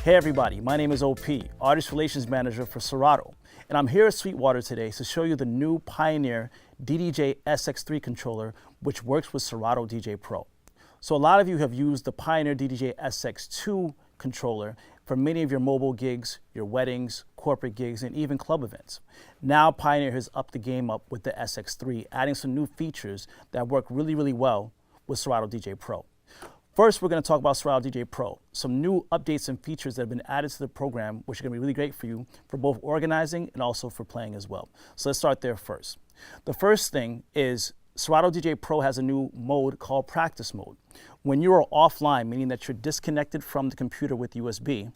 Hey everybody, my name is OP, Artist Relations Manager for Serato, and I'm here at Sweetwater today to show you the new Pioneer ddxs3 controller, which works with Serato DJ Pro. So a lot of you have used the Pioneer ddxs2 controller for many of your mobile gigs, your weddings, corporate gigs, and even club events. Now Pioneer has upped the game up with the SX3, adding some new features that work really well with Serato DJ Pro. First, we're going to talk about Serato DJ Pro, some new updates and features that have been added to the program, which are going to be really great for you for both organizing and also for playing as well. So let's start there first. The first thing is Serato DJ Pro has a new mode called practice mode. When you are offline, meaning that you're disconnected from the computer with USB,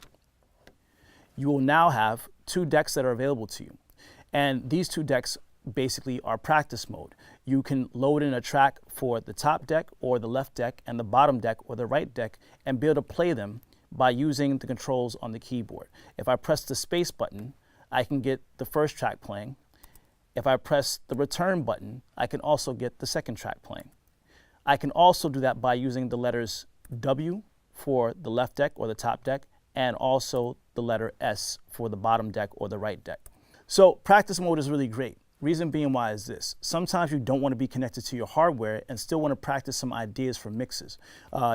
you will now have two decks that are available to you. And these two decks basically are practice mode. You can load in a track for the top deck or the left deck and the bottom deck or the right deck and be able to play them by using the controls on the keyboard. If I press the space button, I can get the first track playing. If I press the return button, I can also get the second track playing. I can also do that by using the letters W for the left deck or the top deck and also the letter S for the bottom deck or the right deck. So practice mode is really great. Reason being why is this. Sometimes you don't want to be connected to your hardware and still want to practice some ideas for mixes.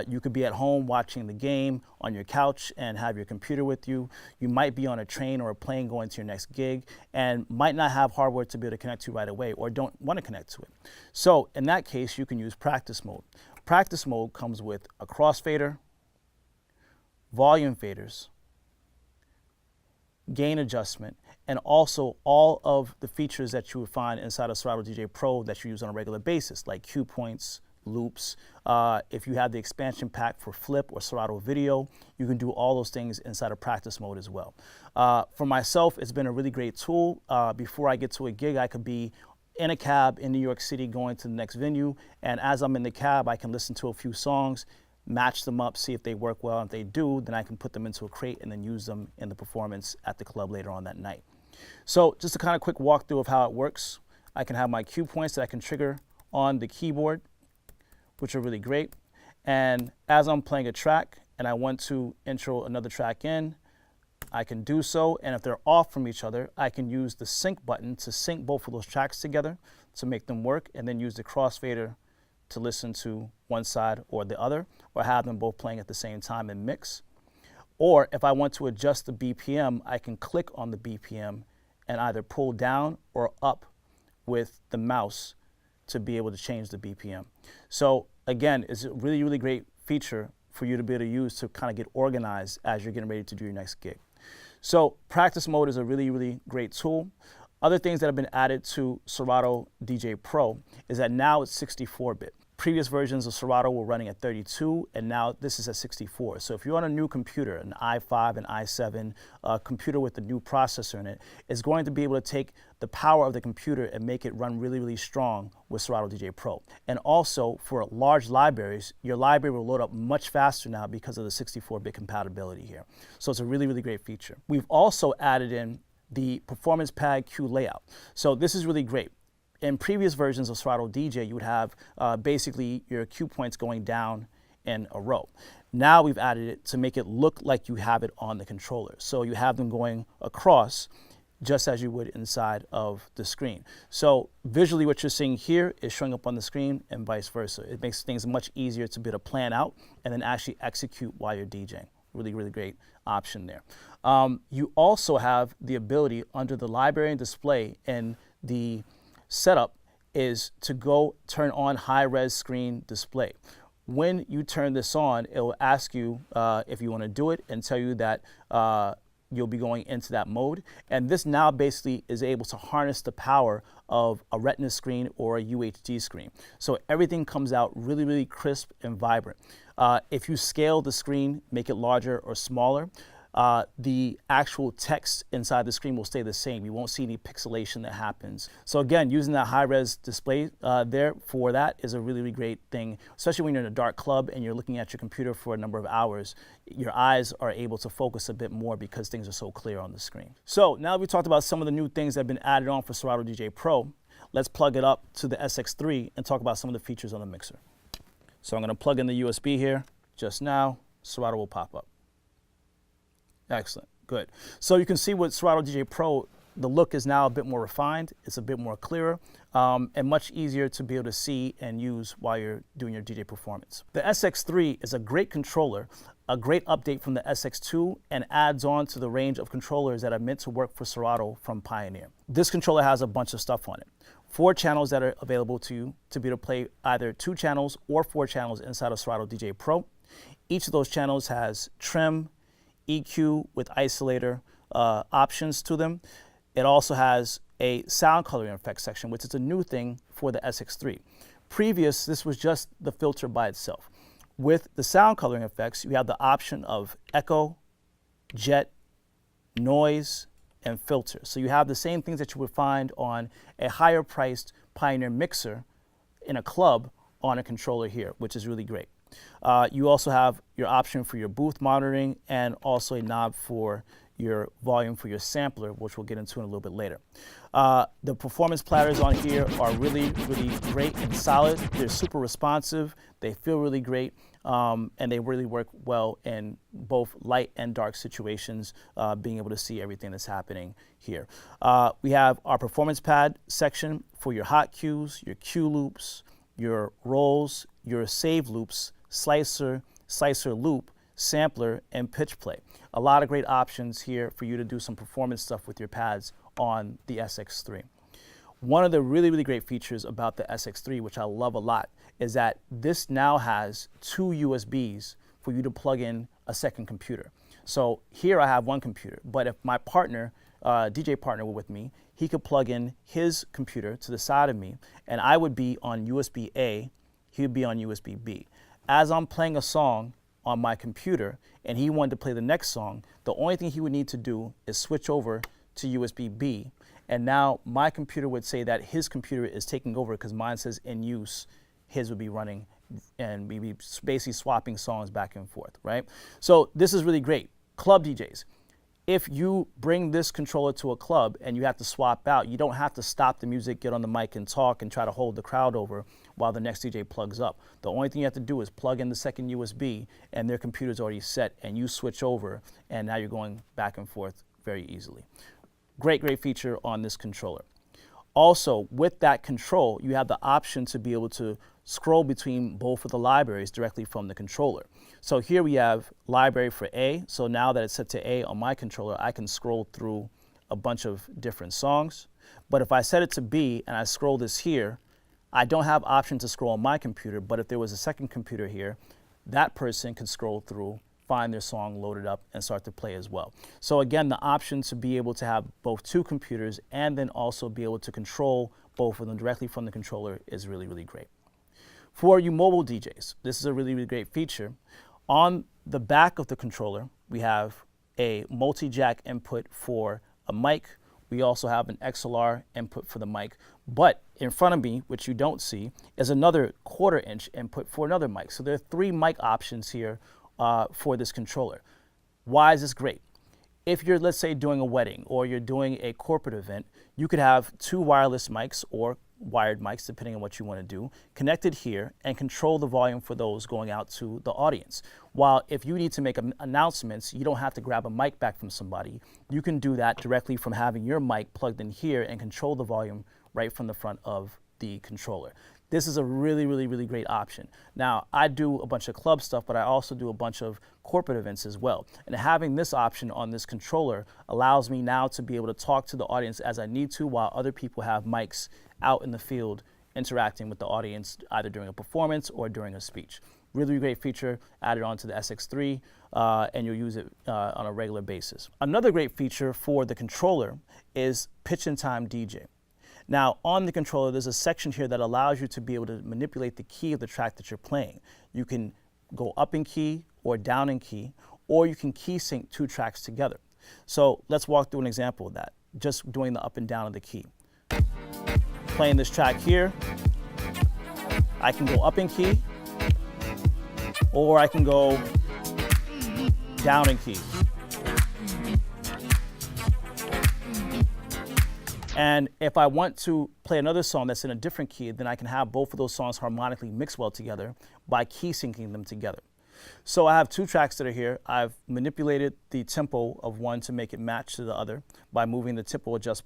You could be at home watching the game on your couch and have your computer with you. You might be on a train or a plane going to your next gig and might not have hardware to be able to connect to right away or don't want to connect to it. So in that case, you can use practice mode. Practice mode comes with a crossfader, volume faders, gain adjustment, and also all of the features that you would find inside of Serato DJ Pro that you use on a regular basis, like cue points, loops. If you have the expansion pack for Flip or Serato Video, you can do all those things inside of practice mode as well. For myself, it's been a really great tool. Before I get to a gig, I could be in a cab in New York City going to the next venue, and as I'm in the cab, I can listen to a few songs, match them up, see if they work well. If they do, then I can put them into a crate and then use them in the performance at the club later on that night. So just a kind of quick walkthrough of how it works. I can have my cue points that I can trigger on the keyboard, which are really great. And as I'm playing a track and I want to intro another track in, I can do so. And if they're off from each other, I can use the sync button to sync both of those tracks together to make them work, and then use the crossfader to listen to one side or the other, or have them both playing at the same time and mix. Or if I want to adjust the BPM, I can click on the BPM and either pull down or up with the mouse to be able to change the BPM. So again, it's a really great feature for you to be able to use to kind of get organized as you're getting ready to do your next gig. So practice mode is a really great tool. Other things that have been added to Serato DJ Pro is that now it's 64-bit. Previous versions of Serato were running at 32, and now this is at 64. So if you're on a new computer, an i5, an i7, a computer with a new processor in it, it's going to be able to take the power of the computer and make it run really strong with Serato DJ Pro. And also for large libraries, your library will load up much faster now because of the 64-bit compatibility here. So it's a really great feature. We've also added in the performance pad cue layout. So this is really great. In previous versions of Serato DJ, you would have basically your cue points going down in a row. Now we've added it to make it look like you have it on the controller. So you have them going across just as you would inside of the screen. So visually what you're seeing here is showing up on the screen and vice versa. It makes things much easier to be able to plan out and then actually execute while you're DJing. Really great option there. You also have the ability under the library and display, and the setup is to go turn on high-res screen display. When you turn this on, it will ask you if you want to do it and tell you that you'll be going into that mode. And this now basically is able to harness the power of a Retina screen or a UHD screen. So everything comes out really crisp and vibrant. If you scale the screen, make it larger or smaller, the actual text inside the screen will stay the same. You won't see any pixelation that happens. So again, using that high-res display there for that is a really great thing, especially when you're in a dark club and you're looking at your computer for a number of hours. Your eyes are able to focus a bit more because things are so clear on the screen. So now that we talked about some of the new things that have been added on for Serato DJ Pro, let's plug it up to the SX3 and talk about some of the features on the mixer. So I'm going to plug in the USB here just now. Serato will pop up. Excellent. Good. So you can see with Serato DJ Pro, the look is now a bit more refined. It's a bit more clearer and much easier to be able to see and use while you're doing your DJ performance. The SX3 is a great controller, a great update from the SX2, and adds on to the range of controllers that are meant to work for Serato from Pioneer. This controller has a bunch of stuff on it. 4 channels that are available to you to be able to play either 2 channels or 4 channels inside of Serato DJ Pro. Each of those channels has trim, EQ with isolator options to them. It also has a sound coloring effects section, which is a new thing for the SX3. Previous, this was just the filter by itself. With the sound coloring effects, you have the option of echo, jet, noise, and filter. So you have the same things that you would find on a higher priced Pioneer mixer in a club on a controller here, which is really great. You also have your option for your booth monitoring and also a knob for your volume for your sampler, which we'll get into in a little bit later. The performance platters on here are really, really great and solid. They're super responsive. They feel really great. And they really work well in both light and dark situations, being able to see everything that's happening here. We have our performance pad section for your hot cues, your cue loops, your rolls, your save loops, slicer loop, sampler, and pitch play. A lot of great options here for you to do some performance stuff with your pads on the SX3. One of the really, really great features about the SX3, which I love a lot, is that this now has 2 USBs for you to plug in a second computer. So here I have one computer, but if my partner, DJ partner were with me, he could plug in his computer to the side of me, and I would be on USB A, he would be on USB B. As I'm playing a song on my computer and he wanted to play the next song, the only thing he would need to do is switch over to USB B, and now my computer would say that his computer is taking over because mine says in use, his would be running, and we'd be basically swapping songs back and forth, right? So this is really great. Club DJs, if you bring this controller to a club and you have to swap out, you don't have to stop the music, get on the mic and talk and try to hold the crowd over while the next DJ plugs up. The only thing you have to do is plug in the second USB and their computer's already set and you switch over, and now you're going back and forth very easily. Great, great feature on this controller. Also, with that control, you have the option to be able to scroll between both of the libraries directly from the controller. So here we have library for A. So now that it's set to A on my controller, I can scroll through a bunch of different songs. But if I set it to B and I scroll this here, I don't have option to scroll on my computer, but if there was a second computer here, that person could scroll through, find their song loaded up, and start to play as well. So again, the option to be able to have both 2 computers and then also be able to control both of them directly from the controller is really, really great. For you mobile DJs, this is a really, really great feature. On the back of the controller, we have a multi-jack input for a mic. We also have an XLR input for the mic. But in front of me, which you don't see, is another 1/4 inch input for another mic. So there are 3 mic options here for this controller. Why is this great? If you're, let's say, doing a wedding or you're doing a corporate event, you could have 2 wireless mics or wired mics, depending on what you want to do, connected here and control the volume for those going out to the audience. While if you need to make announcements, you don't have to grab a mic back from somebody. You can do that directly from having your mic plugged in here and control the volume right from the front of the controller. This is a really, really, really great option. Now, I do a bunch of club stuff, but I also do a bunch of corporate events as well. And having this option on this controller allows me now to be able to talk to the audience as I need to, while other people have mics out in the field interacting with the audience either during a performance or during a speech. Really great feature added onto the SX3, and you'll use it on a regular basis. Another great feature for the controller is pitch and time DJ. Now, on the controller, there's a section here that allows you to be able to manipulate the key of the track that you're playing. You can go up in key or down in key, or you can key sync 2 tracks together. So let's walk through an example of that, just doing the up and down of the key. Playing this track here, I can go up in key, or I can go down in key. And if I want to play another song that's in a different key, then I can have both of those songs harmonically mix well together by key syncing them together. So I have two tracks that are here. I've manipulated the tempo of one to make it match to the other by moving the tempo adjust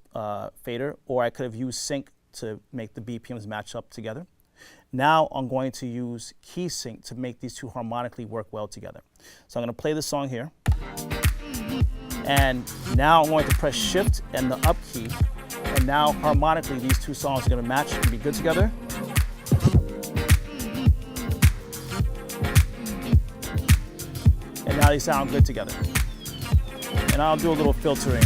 fader, or I could have used sync to make the BPMs match up together. Now I'm going to use key sync to make these two harmonically work well together. So I'm going to play the song here. And now I'm going to press shift and the up key. And now harmonically these two songs are going to match and be good together. And now they sound good together. And I'll do a little filtering.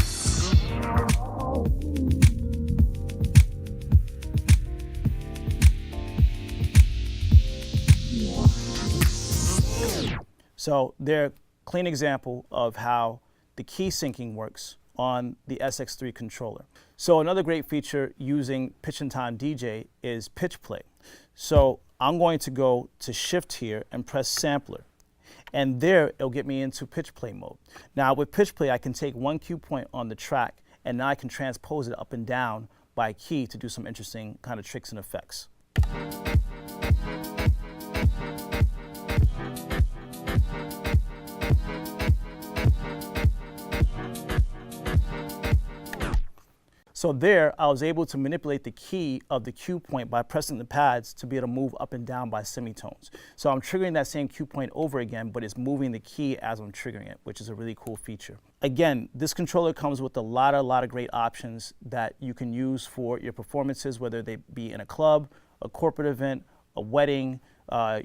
So they're a clean example of how the key syncing works on the SX3 controller. So another great feature using Pitch and Time DJ is pitch play. So I'm going to go to shift here and press sampler. And there it'll get me into pitch play mode. Now with pitch play, I can take one cue point on the track and now I can transpose it up and down by key to do some interesting kind of tricks and effects. So there, I was able to manipulate the key of the cue point by pressing the pads to be able to move up and down by semitones. So I'm triggering that same cue point over again, but it's moving the key as I'm triggering it, which is a really cool feature. Again, this controller comes with a lot of great options that you can use for your performances, whether they be in a club, a corporate event, a wedding,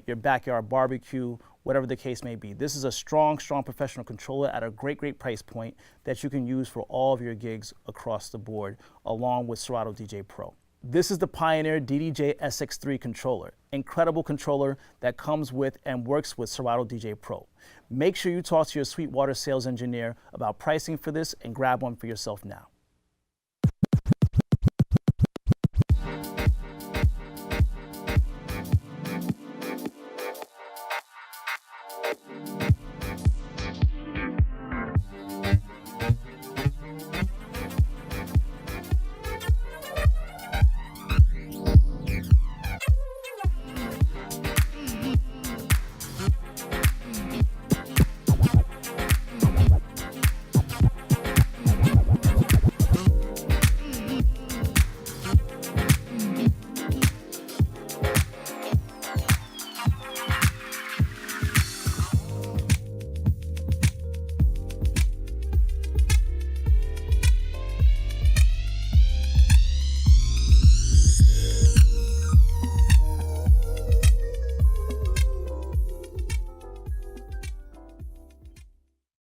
your backyard barbecue, whatever the case may be. This is a strong professional controller at a great price point that you can use for all of your gigs across the board, along with Serato DJ Pro. This is the Pioneer ddxs3 controller. Incredible controller that comes with and works with Serato DJ Pro. Make sure you talk to your Sweetwater sales engineer about pricing for this and grab one for yourself now.